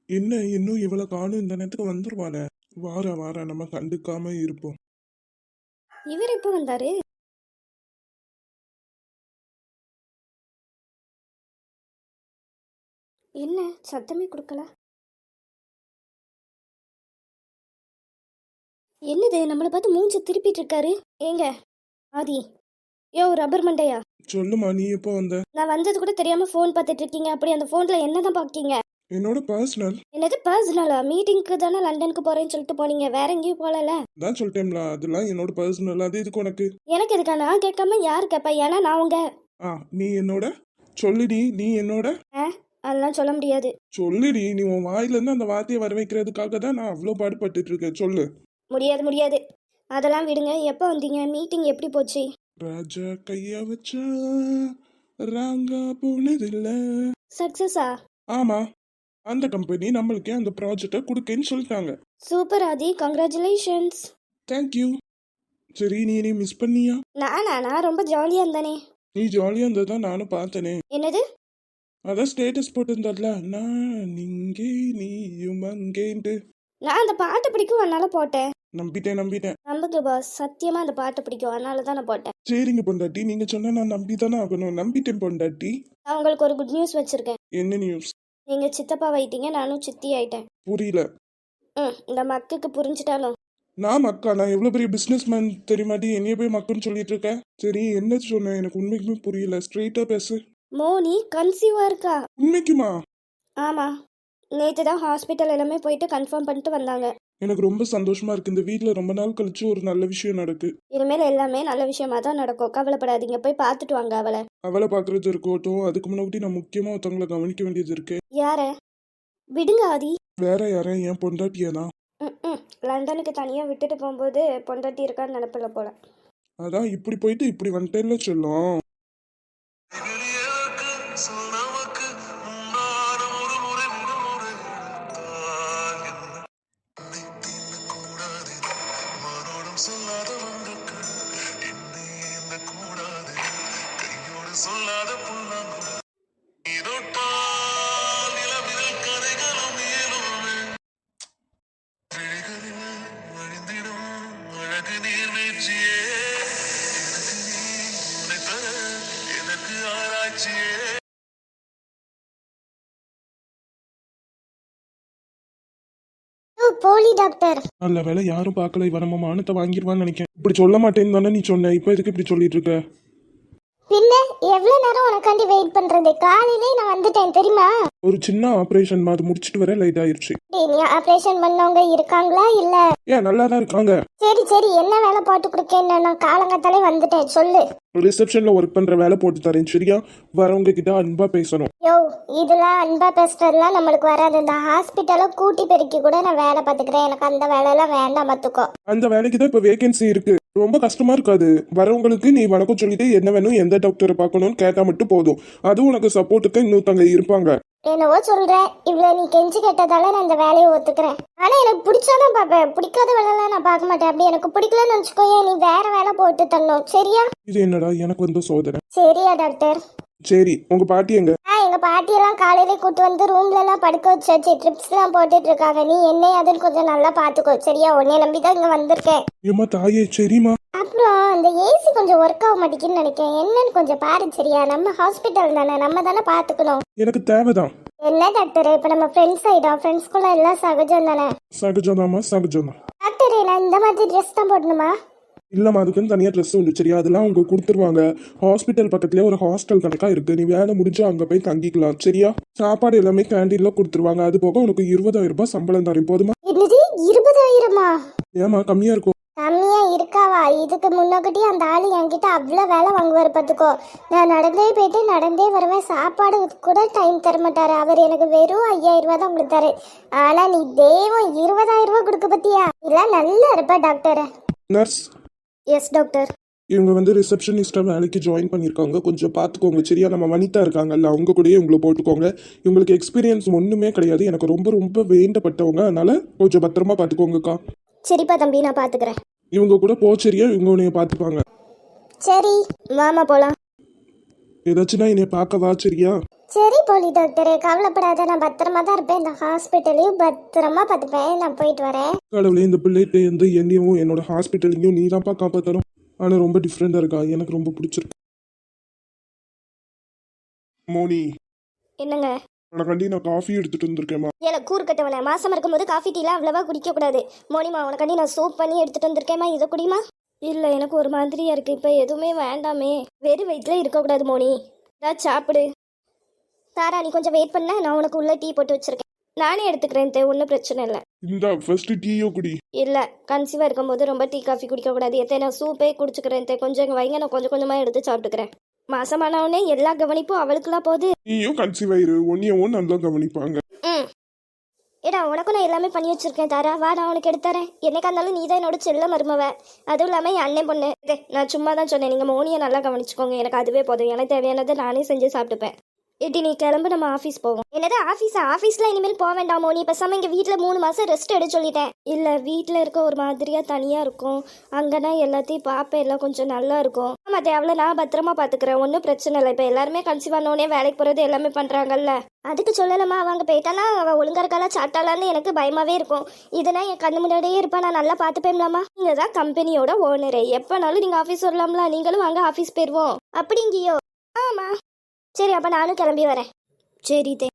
என்ன இன்னும் இவளை காணும், இந்த நேரத்துக்கு வந்துருவானே. வார வார நம்ம கண்டுக்காம இருப்போம். இவர் எப்போ வந்தாரு? என்ன சத்தமே கொடுக்கல? என்னது நம்மளை பார்த்து மூஞ்சி திருப்பிட்டு இருக்காரு? ஏங்க ஆதி, யோ ரப்பர் மண்டையா, சொல்லுமா, நீ எப்போ வந்த? நான் வந்தது கூட தெரியாம ஃபோன் பார்த்துட்டு இருக்கீங்க. அப்படி அந்த ஃபோன்ல என்னதான் பாக்கீங்க? என்னோட பர்சனல். என்னது பர்சனலா? மீட்டிங்க்கு தானே லண்டனுக்கு போறேன்னு சொல்லிட்டு போனீங்க, வேற எங்கேயும் போகல. தான் சொல்லிட்டேன்ல, அதெல்லாம் என்னோட பர்சனல். அது இதுக்கு உனக்கு? எனக்கு இருக்கா? நான் கேட்காம யார் கேட்பா? ஏன்னா நான் உங்க நீ என்னோட. சொல்லுடி, நீ என்னோட. அதெல்லாம் சொல்ல முடியாது. சொல்லுடி, நீ உன் வாயில இருந்து அந்த வார்த்தையை வர வைக்கிறதுக்காக தான் நான் அவ்வளோ பாடுபட்டுட்டு இருக்கேன். சொல்லு. முடியாது முடியாது, அதெல்லாம் விடுங்க. எப்போ வந்தீங்க? மீட்டிங் எப்படி போச்சு? ராஜா கைய வச்சா ராங்கா போனதில்ல. சக்சஸா? ஆமா, அந்த கம்பெனி நம்மளுக்கே அந்த ப்ராஜெக்டை கொடுக்கேன்னு சொல்லிட்டாங்க. சூப்பர் ஆதி, கங்க்ராச்சுலேஷன்ஸ். தேங்க்யூ. சரி, நீ நீ மிஸ் பண்ணியா? நான் ரொம்ப ஜாலியா இருந்தேனே. நீ ஜாலியா இருந்ததா நானும் பார்த்தனே. என்னது? அதான் ஸ்டேட்டஸ் போட்டிருந்தால, நான் இங்கே நீயும் அங்கேன்ட்டு. நான் அந்த பாட்டு பிடிக்கும் அதனால போட்டேன். நம்பிட்டேன். நம்புங்க பாஸ், சத்தியமா அந்த பாட்டு பிடிக்கும் அதனால தான் நான் போட்டேன். சரிங்க பொண்டாட்டி, நீங்க சொன்னா நான் நம்பிதானே ஆகணும். நம்பிட்டேன் பொண்டாட்டி. நான் உங்களுக்கு ஒரு குட் நியூஸ் வச்சிருக்கேன். என்ன நியூஸ்? நீங்க சித்தப்பா ஆயிட்டீங்க, நானும் சித்தி ஆயிட்டேன். புரியல. இந்த மக்குக்கு புரிஞ்சிட்டாலும். நான் மக்கா? நான் எவ்வளவு பெரிய பிசினஸ் மேன் தெரியுமாட்டி? என்னைய போய் மக்குன்னு சொல்லிட்டு இருக்கேன். சரி, என்ன சொன்ன? எனக்கு உண்மைக்குமே புரியல. ஸ்ட்ரெயிட்டா பேசு. மோனி கன்சீவா இருக்கா. உண்மைக்குமா? ஆமா, நேற்று தான் ஹாஸ்பிட்டல் எல்லாமே போயிட்டு கன்ஃபார்ம் பண்ணிட்டு வந்தாங்க. எனக்கு ரொம்ப சந்தோஷமா இருக்கு. இந்த வீட்ல ரொம்ப நாள் கழிச்சு ஒரு நல்ல விஷயம் நடக்கு. இனிமேல் எல்லாமே நல்ல விஷயமா தான் நடக்கும், கவலைப்படாதீங்க. போய் பார்த்துட்டு வாங்க அவளை. அவளை பாக்குறது இருக்கட்டும், அதுக்கு முன்னாடி நான் முக்கியமா ஒருத்தவங்களை கவனிக்க வேண்டியது இருக்கு. யார? விடுங்க ஆதி. வேற யார? என் பொண்டாட்டியனா? லண்டனுக்கு தனியா விட்டுட்டு போகும்போது பொண்டாட்டி இருக்கான்னு நினப்பில்ல போல. அதான் இப்படி போயிட்டு இப்படி வந்துட்டேன்ல சொல்லும். போலி டாக்டர். நல்ல வேலை யாரும் பார்க்கல. இவ நம்ம மானத்தை வாங்கிடுவான்னு நினைக்கிறேன். இப்படி சொல்ல மாட்டேன்னு தானே நீ சொன்ன. இப்போ எதுக்கு இப்படி சொல்லிட்டு இருக்க? பின்ன எவ்வளவு நேரம் உனக்காண்டி வெயிட் பண்றது? காலையிலே நான் வந்துட்டேன் தெரியுமா? ஒரு சின்ன ஆபரேஷன் அது முடிச்சிட்டு வர லைட் ஆயிருச்சு. நீ ஆபரேஷன் பண்ணவங்க இருக்காங்களா இல்ல? ஏன், நல்லா தான் இருக்காங்க. சரி சரி, என்ன வேலை போட்டு கொடுக்கேன்னு நான் காலங்கத்தாலே வந்துட்டேன். சொல்லு. ரிசப்ஷன்ல ஒர்க் பண்ற வேலை போட்டு தரேன், சரியா? வரவங்க கிட்ட அன்பா பேசணும். யோ, இதெல்லாம் அன்பா பேசுறதுலாம் நம்மளுக்கு வராது. இந்த ஹாஸ்பிட்டலை கூட்டி பெருக்கி கூட நான் வேலை பார்த்துக்கிறேன். எனக்கு அந்த வேலையெல்லாம் வேண்டாம் பார்த்துக்கோ. அந்த வேலைக்கு தான் இப்ப வேகன்சி இருக்கு. ரொம்ப கஷ்டமா இருக்காது. வரவங்களுக்கு நீ வணக்கம் சொல்லிட்டு என்ன வேணும், எந்த டாக்டரை பார்க்கணும்னு கேட்டா மட்டும் போதும். அது உனக்கு சப்போர்ட்டுக்கு இன்னொருத்தவங்க இருப்பாங்க. என்னவோ சொல்ற, இவ்வளவு நீ கெஞ்சி கேட்டதால நான் இந்த வேலையை ஒத்துக்கிறேன். ஆனா எனக்கு பிடிச்சாதான் பார்ப்பேன், பிடிக்காத வேலைலாம் நான் பார்க்க மாட்டேன். அப்படி எனக்கு பிடிக்கலன்னு வச்சுக்கோயே, நீ வேற வேலை போட்டு தரணும், சரியா? இது என்னடா எனக்கு வந்து சோதனை. சரியா டாக்டர்? சரி, உங்க பாட்டி எங்க? எங்க பாட்டியெல்லாம் காலையிலே கூட்டு வந்து ரூம்ல எல்லாம் படுக்க வச்சாச்சு. ட்ரிப்ஸ் எல்லாம் போட்டுட்டு இருக்காங்க. நீ என்ன அதுன்னு கொஞ்சம் நல்லா பாத்துக்கோ, சரியா? உன்னைய நம்பிதான் இங்க வந்திருக்கேன். ஏமா தாயே, சரிமா. அப்புறம் அந்த ஏசி கொஞ்சம் ஒர்க் ஆக மாட்டேங்குன்னு நினைக்கிறேன். என்னன்னு கொஞ்சம் பாரு, சரியா? நம்ம ஹாஸ்பிட்டல் தானே, நம்ம தானே பாத்துக்கணும். எனக்கு தேவைதான். என்ன டாக்டர், இப்ப நம்ம ஃப்ரெண்ட்ஸ் ஆயிட்டோம். ஃப்ரெண்ட்ஸ்குள்ள எல்லாம் சகஜம் தானே? சகஜம்தாம்மா, சகஜம் தான். டாக்டர், நான் இந்த மாதிரி ட்ரெஸ் தான் போடணுமா? இல்லம்மா, அதுக்குன்னு தனியா ட்ரெஸ் உண்டு, சரியா? அதெல்லாம் அவங்க கொடுத்துருவாங்க. ஹாஸ்பிட்டல் பக்கத்துலேயே ஒரு ஹாஸ்டல் கணக்கா இருக்கு. நீ வேலை முடிஞ்சு அங்க போய் தங்கிக்கலாம், சரியா? சாப்பாடு எல்லாமே கேண்டீன்ல கொடுத்துருவாங்க. அது போக உனக்கு 20,000 ரூபாய் சம்பளம் தரேன், போதுமா? என்னது, 20,000-மா? ஏமா கம்மியா இருக்கும்? கம்மியா இருக்காவா? இதுக்கு முன்னாடி அந்த ஆளு என்கிட்ட அவ்வளவு வேலை வாங்குவாரு பாத்துக்கோ. நான் நடந்தே போயிட்டு நடந்தே வருவேன். சாப்பாடு கூட டைம் தர மாட்டாரு. அவர் எனக்கு வெறும் 5,000 ரூபாய் தான் கொடுத்தாரு. ஆனா நீ தெய்வம் 20,000 ரூபாய் கொடுக்க பத்தியா? இல்ல நல்லா இருப்ப டாக்டர். நர்ஸ். Yes doctor. இவங்க வந்து ரிசப்ஷனிஸ்டா வேலைக்கு ஜாயின் பண்ணியிருக்காங்க. கொஞ்சம் பார்த்துக்கோங்க, சரியா? நம்ம வனிதா இருக்காங்கல்ல, அவங்க கூடயே உங்களை போட்டுக்கோங்க. இவங்களுக்கு எக்ஸ்பீரியன்ஸ் ஒன்றுமே கிடையாது. எனக்கு ரொம்ப ரொம்ப வேண்டப்பட்டவங்க, அதனால கொஞ்சம் பத்திரமா பார்த்துக்கோங்கக்கா. சரிப்பா தம்பி, நான் பார்த்துக்கிறேன். இவங்க கூட போ, சரியா? இவங்க உன்னைய பார்த்துப்பாங்க. சரி வாமா போலாம். ஏதாச்சுன்னா என்னைய பார்க்க வா, சரியா? சரி போலி டாக்டரே, கவலைப்படாத, நான் பத்திரமா தான் இருப்பேன். இந்த ஹாஸ்பிட்டலையும் பத்திரமா பார்த்துப்பேன். நான் போயிட்டு வரேன். கடவுளே, இந்த பிள்ளைகிட்ட இருந்து என்னையும் என்னோட ஹாஸ்பிட்டலையும் நீ தான்ப்பா காப்பாற்றணும். ஆனால் ரொம்ப டிஃப்ரெண்டாக இருக்கா, எனக்கு ரொம்ப பிடிச்சிருக்கு. மோனி, என்னங்க? உனக்காண்டி நான் காஃபி எடுத்துட்டு வந்திருக்கேம்மா. ஏல கூறுக்கட்டவனே, மாசம் இருக்கும்போது காஃபி டீலாம் அவ்வளவா குடிக்கக்கூடாது. மோனிமா, உனக்காண்டி நான் சூப் பண்ணி எடுத்துட்டு வந்திருக்கேம்மா, இதை குடிமா. இல்லை, எனக்கு ஒரு மாதிரியா இருக்கு. இப்போ எதுவுமே வேண்டாமே. வெறும் வயிற்றுல இருக்கக்கூடாது மோனி. ஏதாவது சாப்பிடு. தாரா, நீ கொஞ்சம் வெயிட் பண்ண, நான் உனக்கு உள்ள டீ போட்டு வச்சிருக்கேன். நானே எடுத்துக்கிறேன், ஒன்றும் பிரச்சனை இல்லை. இந்த ஃபர்ஸ்ட் டீயோ குடி. இல்லை, கன்சீவாக இருக்கும்போது ரொம்ப டீ காஃபி குடிக்கக்கூடாது. நான் சூப்பே குடிச்சுக்கிறேன். கொஞ்சம் இங்கே வைங்க, நான் கொஞ்சம் கொஞ்சமாக எடுத்து சாப்பிட்டுக்கிறேன். மாசமானவனே எல்லா கவனிப்பும் அவளுக்குலாம் போகுது. நீயும் கன்சீவ் ஆயிரு, ஒன்னையும் நல்லா கவனிப்பாங்க. ம், ஏடா உனக்கும் நான் எல்லாமே பண்ணி வச்சிருக்கேன் தாரா. வா, நான் உனக்கு எடுத்துறேன். என்னைக்கா இருந்தாலும் நீ தான் என்னோட செல்ல மருமவ. அதுவும் இல்லாமல் என் அண்ணன் பொண்ணு. நான் சும்மா தான் சொன்னேன், நீங்கள் மோனியை நல்லா கவனிச்சுக்கோங்க. எனக்கு அதுவே போதும். எனக்கு தேவையானதை நானே செஞ்சு சாப்பிட்டுப்பேன். எட்டி, நீ கிளம்பு, நம்ம ஆஃபீஸ் போவோம். என்னது ஆஃபீஸில் இனிமேல் போக வேண்டாம் மோனி. பேசாம இங்கே வீட்டில் 3 மாதம் ரெஸ்ட் எடுக்க சொல்லிட்டேன். இல்லை, வீட்டில் இருக்க ஒரு மாதிரியாக தனியாக இருக்கும். அங்கன்னா எல்லாத்தையும் பார்ப்பேன், எல்லாம் கொஞ்சம் நல்லா இருக்கும். ஆமாம், தேவையில்ல, நான் பத்திரமா பார்த்துக்கிறேன். ஒன்றும் பிரச்சனை இல்லை. இப்போ எல்லாருமே கன்சீவ் ஆனோடனே வேலைக்கு போகிறது எல்லாமே பண்ணுறாங்கல்ல. அதுக்கு சொல்லலாமா, அவங்க போயிட்டானா அவள் ஒழுங்கா இருக்காளா சாட்டாளான்னு எனக்கு பயமாகவே இருக்கும். இதெல்லாம் என் கண்ணு முன்னாடியே இருப்பா, நான் நல்லா பார்த்துப்பேன்லாமா. நீங்கள் தான் கம்பெனியோட ஓனரு, எப்போனாலும் நீங்கள் ஆஃபீஸ் வரலாம்ல. நீங்களும் வாங்க, ஆஃபீஸ் போயிடுவோம். அப்படிங்கியோ? ஆமாம், சரி, அப்போ நானும் கிளம்பி வரேன். சரி தே.